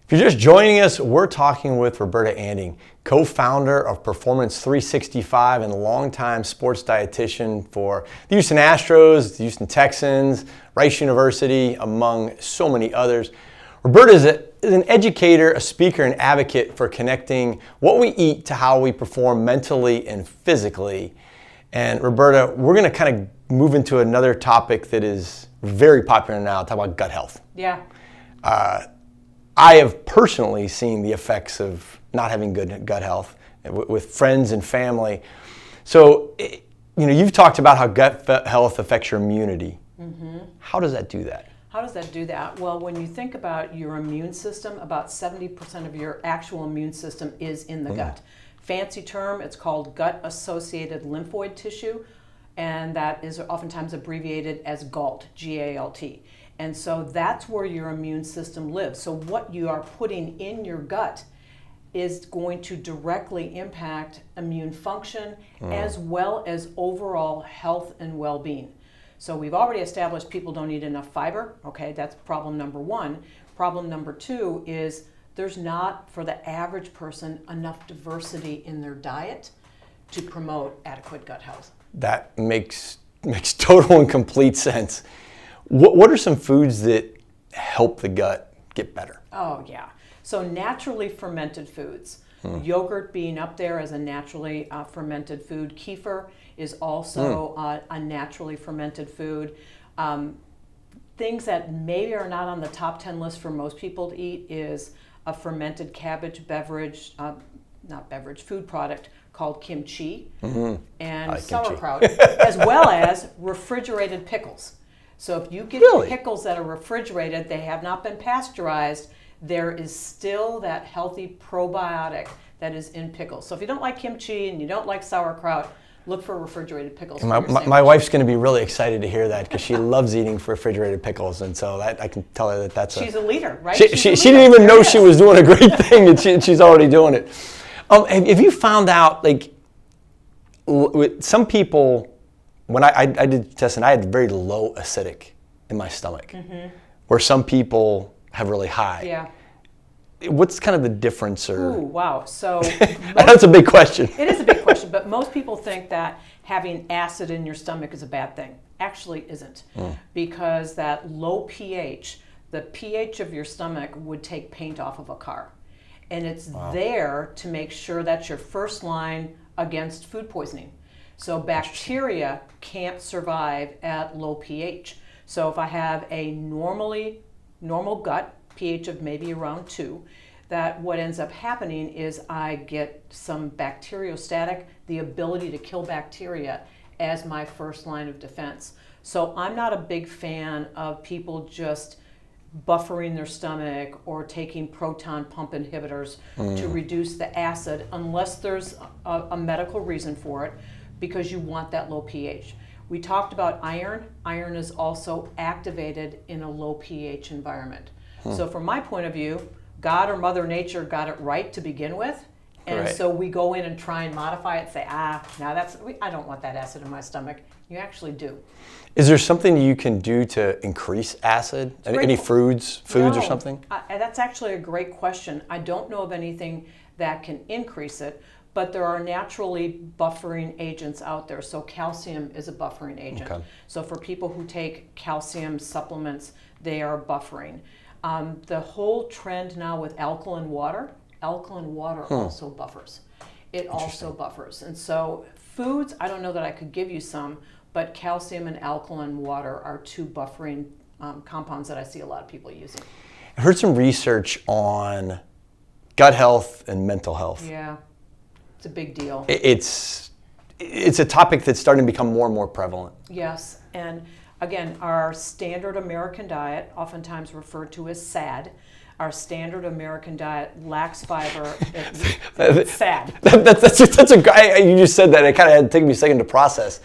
If you're just joining us, we're talking with Roberta Anding, co-founder of Performance 365 and longtime sports dietitian for the Houston Astros, the Houston Texans, Rice University, among so many others. Roberta is an educator, a speaker, and advocate for connecting what we eat to how we perform mentally and physically. And Roberta, we're going to kind of move into another topic that is very popular now, talk about gut health. Yeah. I have personally seen the effects of not having good gut health with friends and family. So, you've talked about how gut health affects your immunity. Mm-hmm. How does that do that? How does that do that? Well, when you think about your immune system, about 70% of your actual immune system is in the gut. Fancy term, it's called gut-associated lymphoid tissue, and that is oftentimes abbreviated as GALT, G-A-L-T. And so that's where your immune system lives. So what you are putting in your gut is going to directly impact immune function as well as overall health and well-being. So we've already established people don't eat enough fiber. Okay, that's problem number one. Problem number two is there's not, for the average person, enough diversity in their diet to promote adequate gut health. That makes total and complete sense. What are some foods that help the gut get better? Oh, yeah. So naturally fermented foods. Yogurt being up there as a naturally fermented food. Kefir is also a naturally fermented food. Things that maybe are not on the top 10 list for most people to eat is a fermented cabbage food product called kimchi and sauerkraut, as well as refrigerated pickles. So if you get pickles that are refrigerated, they have not been pasteurized, there is still that healthy probiotic that is in pickles. So if you don't like kimchi and you don't like sauerkraut, look for refrigerated pickles. My wife's going to be really excited to hear that because she loves eating refrigerated pickles, and so I can tell her that's she's a leader, right? She didn't even know she was doing a great thing, and she's already doing it. Have you found out, like, with some people, when I did testing, I had very low acidic in my stomach, where some people have really high. Yeah. What's kind of the difference? Ooh, wow. So that's a big question. It is a big question, but most people think that having acid in your stomach is a bad thing. Actually isn't, because that low pH, the pH of your stomach would take paint off of a car. And it's there to make sure that's your first line against food poisoning. So bacteria can't survive at low pH. So if I have a normal gut, pH of maybe around 2, that what ends up happening is I get some bacteriostatic, the ability to kill bacteria as my first line of defense. So I'm not a big fan of people just buffering their stomach or taking proton pump inhibitors to reduce the acid unless there's a medical reason for it, because you want that low pH. We talked about iron. Iron is also activated in a low pH environment. So from my point of view, God or Mother Nature got it right to begin with. And so we go in and try and modify it, say, now I don't want that acid in my stomach. You actually do. Is there something you can do to increase acid? Any foods or something? That's actually a great question. I don't know of anything that can increase it, but there are naturally buffering agents out there. So calcium is a buffering agent. Okay. So for people who take calcium supplements, they are buffering. The whole trend now with alkaline water also buffers. It also buffers. And so foods, I don't know that I could give you some, but calcium and alkaline water are two buffering compounds that I see a lot of people using. I heard some research on gut health and mental health. Yeah, it's a big deal. It's a topic that's starting to become more and more prevalent. Yes, and again, our standard American diet, oftentimes referred to as SAD, our standard American diet lacks fiber. It's sad. That's a guy. You just said that. It kind of had to take me a second to process.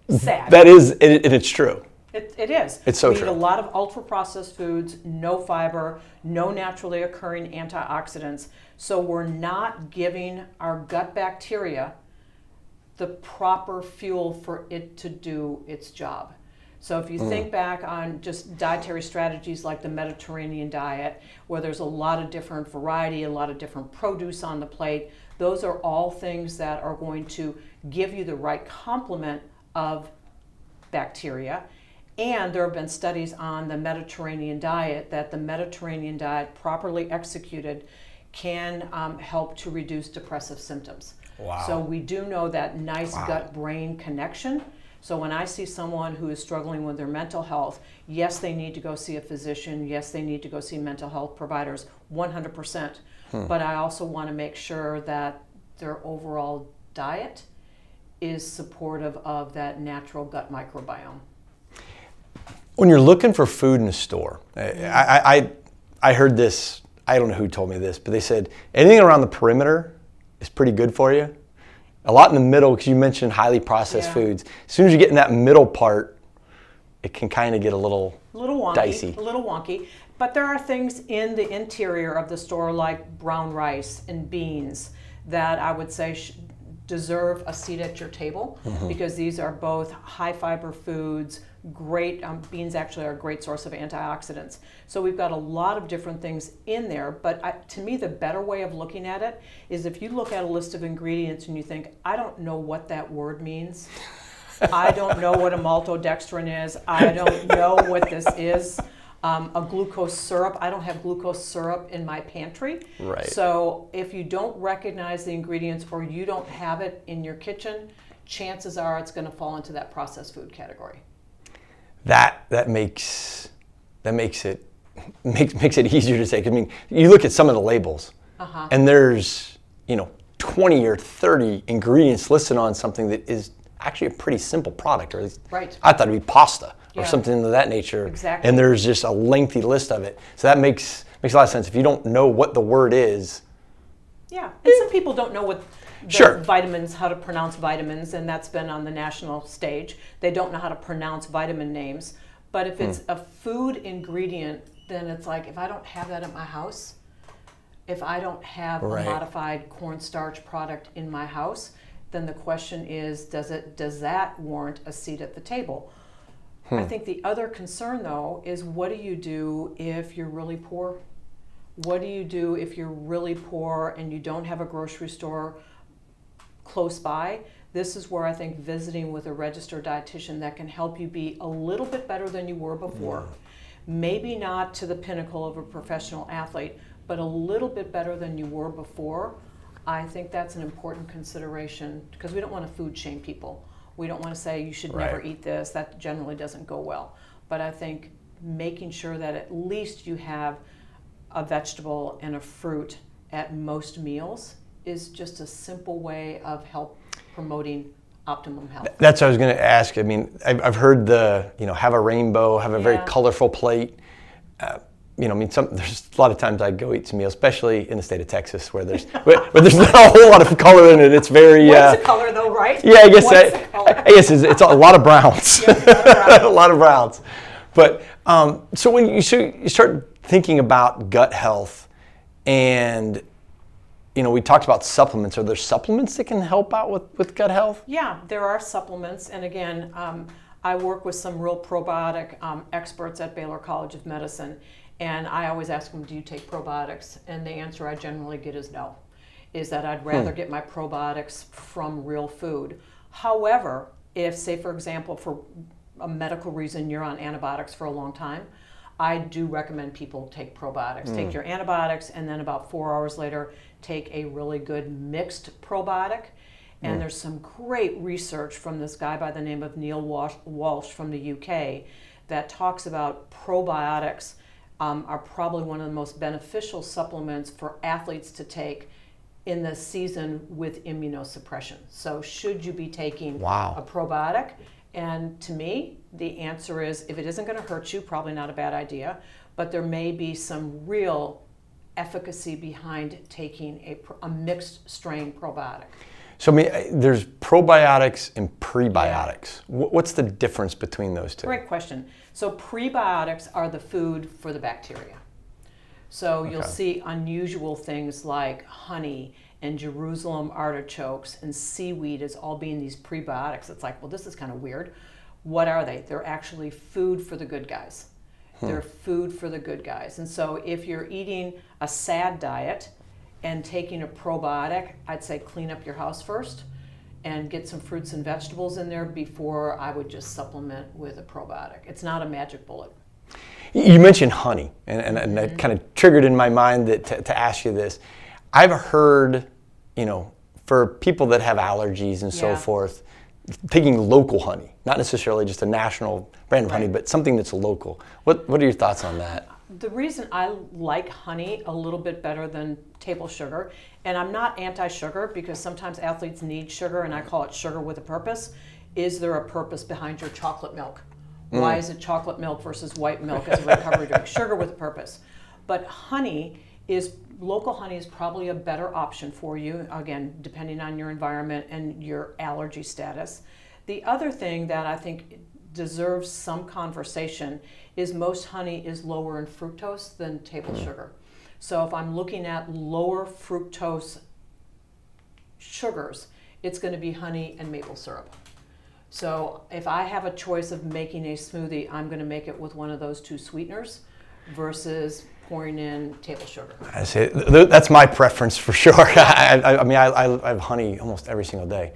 Sad. That is, it's true. It is. It's so we true. We eat a lot of ultra-processed foods, no fiber, no naturally occurring antioxidants. So we're not giving our gut bacteria the proper fuel for it to do its job. So if you think back on just dietary strategies like the Mediterranean diet, where there's a lot of different variety, a lot of different produce on the plate, those are all things that are going to give you the right complement of bacteria. And there have been studies on the Mediterranean diet that the Mediterranean diet, properly executed, can help to reduce depressive symptoms. Wow. So we do know that nice gut-brain connection. So when I see someone who is struggling with their mental health, yes, they need to go see a physician. Yes, they need to go see mental health providers, 100%. But I also want to make sure that their overall diet is supportive of that natural gut microbiome. When you're looking for food in a store, I heard this, I don't know who told me this, but they said anything around the perimeter is pretty good for you. A lot in the middle, because you mentioned highly processed foods. As soon as you get in that middle part, it can kind of get a little wonky, dicey. A little wonky. But there are things in the interior of the store like brown rice and beans that I would say deserve a seat at your table, because these are both high fiber foods. Great, beans actually are a great source of antioxidants. So we've got a lot of different things in there, but to me the better way of looking at it is if you look at a list of ingredients and you think, I don't know what that word means. I don't know what a maltodextrin is. I don't know what this is. A glucose syrup. I don't have glucose syrup in my pantry. Right. So if you don't recognize the ingredients or you don't have it in your kitchen, chances are it's going to fall into that processed food category. That makes it easier to take. I mean, you look at some of the labels, and there's 20 or 30 ingredients listed on something that is actually a pretty simple product, or at least I thought it'd be pasta or something of that nature. Exactly. And there's just a lengthy list of it. So that makes a lot of sense. If you don't know what the word is. Yeah, and some people don't know what the vitamins, how to pronounce vitamins, and that's been on the national stage. They don't know how to pronounce vitamin names. But if it's a food ingredient, then it's like, if I don't have that at my house, if I don't have a modified cornstarch product in my house, then the question is, does that warrant a seat at the table? I think the other concern, though, is what do you do if you're really poor? What do you do if you're really poor and you don't have a grocery store close by? This is where I think visiting with a registered dietitian that can help you be a little bit better than you were before. Maybe not to the pinnacle of a professional athlete, but a little bit better than you were before. I think that's an important consideration, because we don't want to food shame people. We don't want to say you should never eat this. That generally doesn't go well. But I think making sure that at least you have a vegetable and a fruit at most meals is just a simple way of promoting optimum health. That's what I was going to ask. I mean, I've heard have a rainbow, have a very colorful plate. There's a lot of times I go eat some meals, especially in the state of Texas, where there's not a whole lot of color in it. It's very. What's the color though, right? Yeah, I guess it's a lot of browns. A lot of browns. But so when you start thinking about gut health, and we talked about supplements. Are there supplements that can help out with gut health? Yeah, there are supplements, and again, I work with some real probiotic experts at Baylor College of Medicine. And I always ask them, do you take probiotics? And the answer I generally get is no, is that I'd rather get my probiotics from real food. However, if, say, for example, for a medical reason, you're on antibiotics for a long time, I do recommend people take probiotics. Take your antibiotics, and then about 4 hours later, take a really good mixed probiotic. And there's some great research from this guy by the name of Neil Walsh from the UK that talks about probiotics are probably one of the most beneficial supplements for athletes to take in the season with immunosuppression. So should you be taking a probiotic? And to me, the answer is, if it isn't going to hurt you, probably not a bad idea, but there may be some real efficacy behind taking a mixed strain probiotic. So there's probiotics and prebiotics. What's the difference between those two? Great question. So prebiotics are the food for the bacteria. So you'll see unusual things like honey and Jerusalem artichokes and seaweed as all being these prebiotics. It's like, well, this is kind of weird. What are they? They're actually food for the good guys. They're food for the good guys. And so if you're eating a SAD diet and taking a probiotic, I'd say clean up your house first and get some fruits and vegetables in there before I would just supplement with a probiotic. It's not a magic bullet. You mentioned honey, and that kind of triggered in my mind to ask you this. I've heard, for people that have allergies and so forth, taking local honey, not necessarily just a national brand of honey, but something that's local. What are your thoughts on that? The reason I like honey a little bit better than table sugar, and I'm not anti-sugar because sometimes athletes need sugar, and I call it sugar with a purpose. Is there a purpose behind your chocolate milk? Why is it chocolate milk versus white milk as a recovery drink? Sugar with a purpose. But local honey is probably a better option for you, again, depending on your environment and your allergy status. The other thing that I think deserves some conversation is most honey is lower in fructose than table sugar. So if I'm looking at lower fructose sugars, it's going to be honey and maple syrup. So if I have a choice of making a smoothie, I'm going to make it with one of those two sweeteners versus pouring in table sugar. I say that's my preference for sure. I mean, I have honey almost every single day.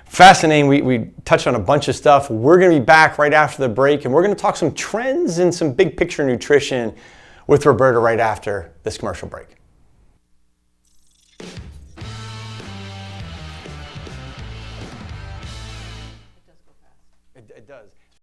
Fascinating. We touched on a bunch of stuff. We're going to be back right after the break, and we're going to talk some trends and some big picture nutrition with Roberta right after this commercial break.